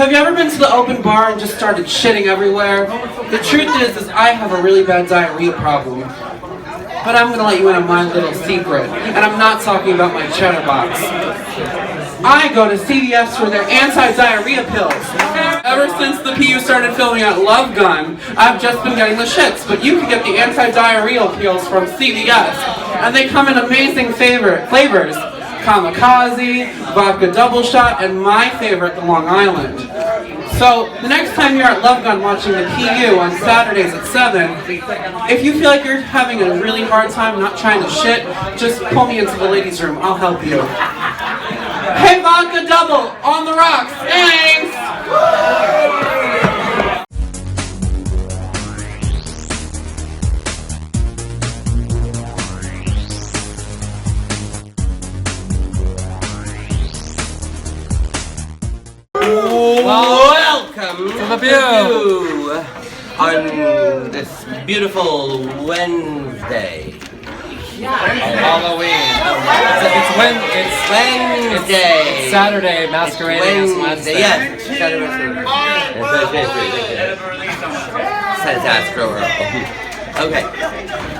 Have you ever been to the open bar and just started shitting everywhere? The truth is I have a really bad diarrhea problem. But I'm gonna let you in on my little secret, and I'm not talking about my cheddar box. I go to CVS for their anti-diarrhea pills. Ever since the PU started filming at Lovegun, I've just been getting the shits, but you can get the anti-diarrheal pills from CVS, and they come in amazing flavors. Kamikaze, vodka double shot, and my favorite, the Long Island. So, the next time you're at Lovegun watching the PU on Saturdays at 7, if you feel like you're having a really hard time not trying to shit, just pull me into the ladies' room, I'll help you. Hey, vodka double, on the rocks, thanks! Welcome to the View on this beautiful Wednesday. Halloween. It's Wednesday. It's Saturday, masquerading as Wednesday. Yes, Saturday Says Astro. Okay.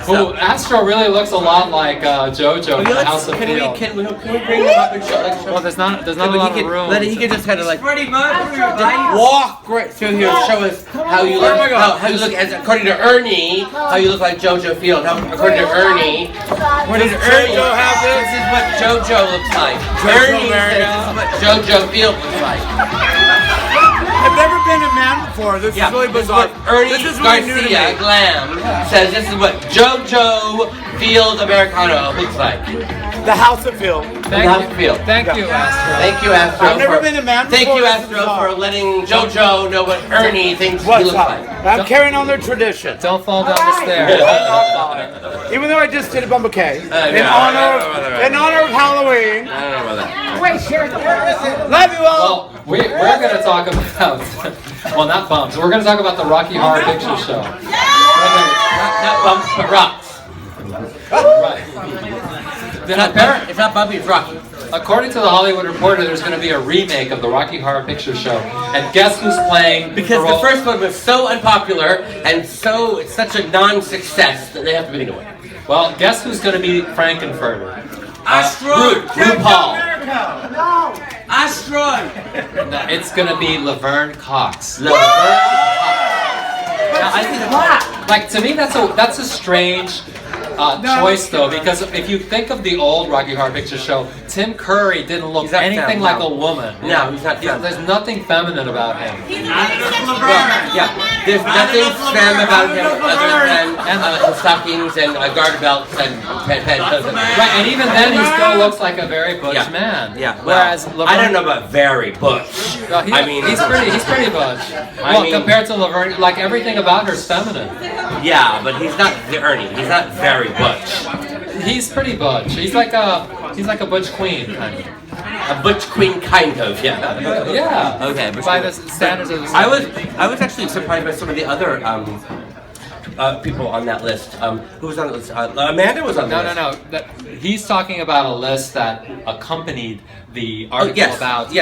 So, Astro really looks a lot like Jojo from the House of Feel. Can we bring him up and show? Well, there's not a lot of room. He can just kind of like walk right through here and show us how you look. How you look, as according to Ernie, how you look like Jojo Field. According to Ernie, this is what Jojo looks like. Ernie says this is what Jojo Field looks like. I've never been a man before. This is really bizarre. This is really new to me. Glam says this is what Jojo Field Americano looks like. The House of Field. Thank you, Astro. Thank you, Astro. I've never been a man before. Thank you, Astro, for letting Jojo know what Ernie thinks he looks like. I'm carrying on their tradition. Don't fall down the stairs. Even though I just did a bumper K in honor of Halloween. I don't know about that. Love you all. Well, we're going to talk about, well, not bumps. We're going to talk about the Rocky Horror Picture Show. Not bumps, but rocks. Right. It's not bumpy, it's rocky. According to the Hollywood Reporter, there's going to be a remake of the Rocky Horror Picture Show. And guess who's playing Because the first one was so unpopular and it's such a non-success that they have to be thinking away. Well, guess who's going to be Frankenfurter? RuPaul. No. No, it's going to be Laverne Cox. Now, I think Like, to me, that's a strange choice, though, because if you think of the old Rocky Horror Picture Show, Tim Curry didn't look anything like a woman. No, he's not femme. There's nothing feminine about him. There's nothing femme about him other than stockings and garter belts and pantyhose. Right, and even then, he still looks like a very butch man. Yeah. Whereas Laverne, I don't know about very butch. Well, he's pretty butch. Compared to Laverne, like everything about her's feminine. Yeah, but he's not Ernie. He's not very butch. He's pretty butch. He's like a butch queen kind of. A butch queen kind of, yeah. Yeah. Okay. By the standards of the I was actually surprised by some of the other people on that list. Who was on the list? Amanda was on the list. No. He's talking about a list that accompanied the article about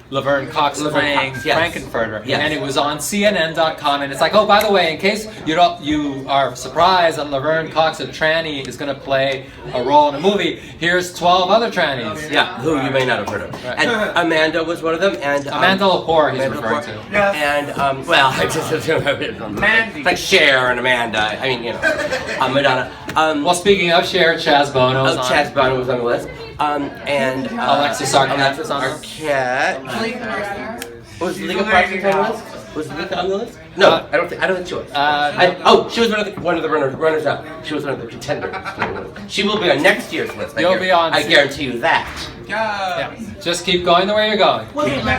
Laverne Cox playing Frankenfurter, and it was on CNN.com, and it's like, oh, by the way, in case you are surprised that Laverne Cox, a tranny, is going to play a role in a movie, here's 12 other trannies. Yeah, who you may not have heard of. Right. And Amanda was one of them, and Amanda Lepore he's referring to. Yes. And well, I just like Cher and Amanda. I mean, Madonna. Well, speaking of Cher, Chaz Bono. Chaz Bono was on the list. And Alexis Arquette. Was Legal Prices on the list? Was Lika on the list? No, I don't think she was. She was one of the runners up. She was one of the contenders. She will be on next year's list. I guarantee you that. Yeah. Just keep going the way you're going.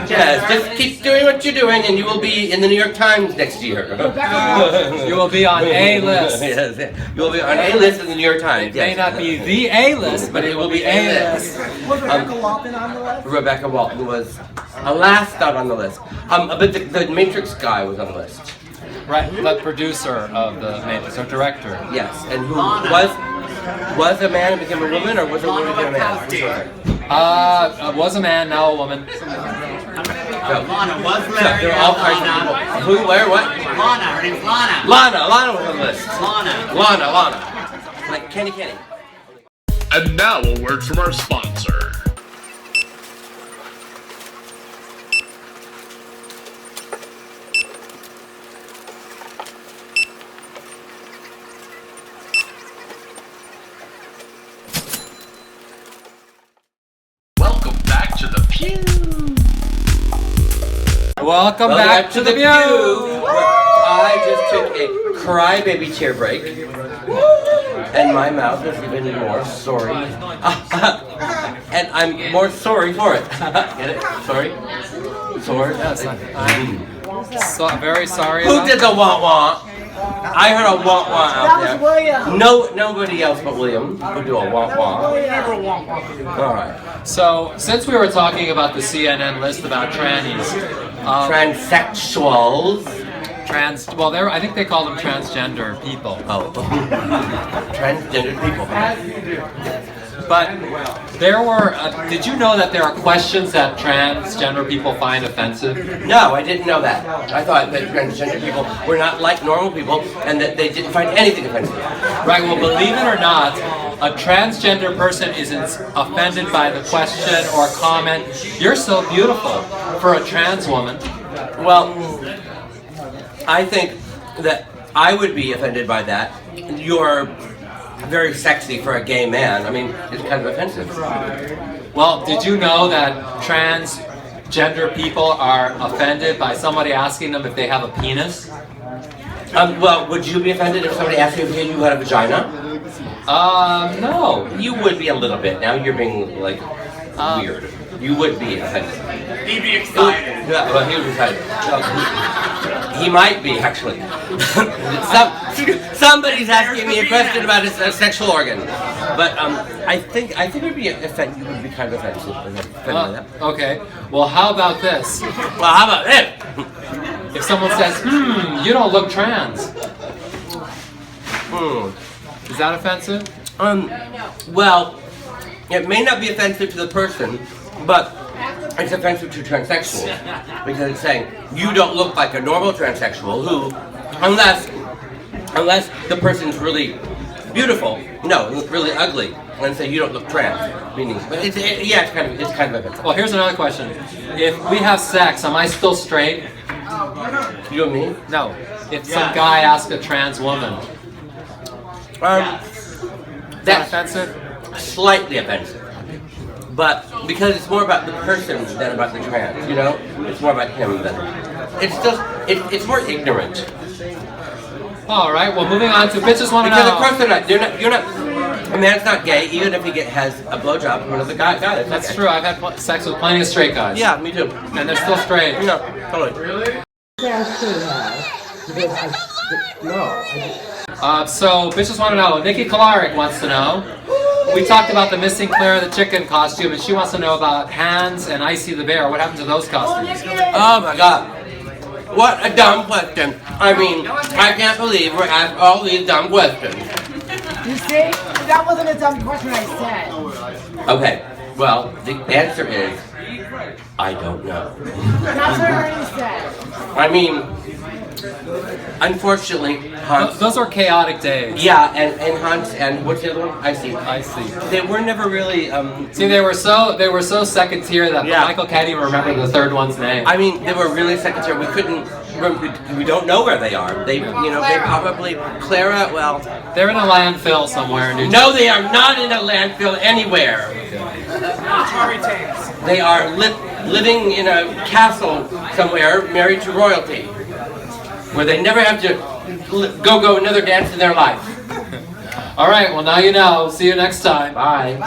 Yes, just keep doing what you're doing, and you will be in the New York Times next year. You will be on A list. Yes, you will be on A list in the New York Times. It may not be the A list, but it will be A list. Was Rebecca Walton on the list? Rebecca Walton was last not on the list. But the Matrix guy was on the list. Right, the producer of the Matrix, or director. Yes, and who was a man and became a woman, or was a woman and became a man? Was a man, now a woman. Lana was So married. there are all kinds of people. Who, where, what? Lana, her name's Lana. Lana was on the list. Lana. Like Kenny. And now a word from our sponsor. Welcome back to the pew. Welcome back to the view. I just took a crybaby tear break, and my mouth is even more sorry. And I'm more sorry for it. Get it? Sorry? Sorry? Yes, I'm very sorry. Who did the wah-wah? I heard a wah-wah out there. That was William. No, nobody else but William would do a wah-wah. Alright. So, since we were talking about the CNN list about trannies, Transsexuals. I think they call them transgender people. Oh. Transgender people. But there were, did you know that there are questions that transgender people find offensive? No, I didn't know that. I thought that transgender people were not like normal people and that they didn't find anything offensive. Right, well, believe it or not, a transgender person isn't offended by the question or comment, "You're so beautiful," for a trans woman. Well, I think that I would be offended by that. You're very sexy for a gay man. I mean, it's kind of offensive. Well, did you know that transgender people are offended by somebody asking them if they have a penis? Well, would you be offended if somebody asked you if you had a vagina? No. You would be a little bit. Now you're being, like, weird. You would be offended. He'd be excited. Yeah, well, he would be excited. He might be, actually. Somebody's asking me a question about his sexual organ. But I think it would be offended. You would be kind of offended. Okay. Well, how about this? Well, how about it? If someone says, you don't look trans. Is that offensive? Well, it may not be offensive to the person, but it's offensive to transsexuals because it's saying you don't look like a normal transsexual who, unless the person's really beautiful, no, really ugly, and say you don't look trans. Meaning, but it's kind of offensive. Well, here's another question. If we have sex, am I still straight? You and me? No. If some guy asks a trans woman. That's offensive? Slightly offensive. But because it's more about the person than about the trans, you know? It's more about him than... It's more ignorant. Alright, well moving on to bitches want to know. Because of course you're not... A man's not gay even if he has a blowjob from another guy. That's true, I've had sex with plenty of straight guys. Yeah, me too. And they're still straight. No, totally. Really? So, bitches want to know. Nikki Kalarick wants to know. We talked about the missing Clara the Chicken costume, and she wants to know about Hans and Icy the Bear. What happened to those costumes? Oh my god. What a dumb question. I mean, I can't believe we're asked all these dumb questions. You see? That wasn't a dumb question I said. Okay, well, the answer is, I don't know. That's what Ernie said. I mean, unfortunately, Hans... Those were chaotic days. Yeah, and Hans and what's the other one? I see. They were never really... See, they were so second tier that Yeah. Michael can't even remember the third one's name. I mean, they were really second tier. We don't know where they are. They probably... Clara, well... They're in a landfill somewhere in New Jersey. No, they are not in a landfill anywhere. They are living in a castle somewhere, married to royalty, where they never have to go another dance in their life. All right, well now you know. See you next time. Bye.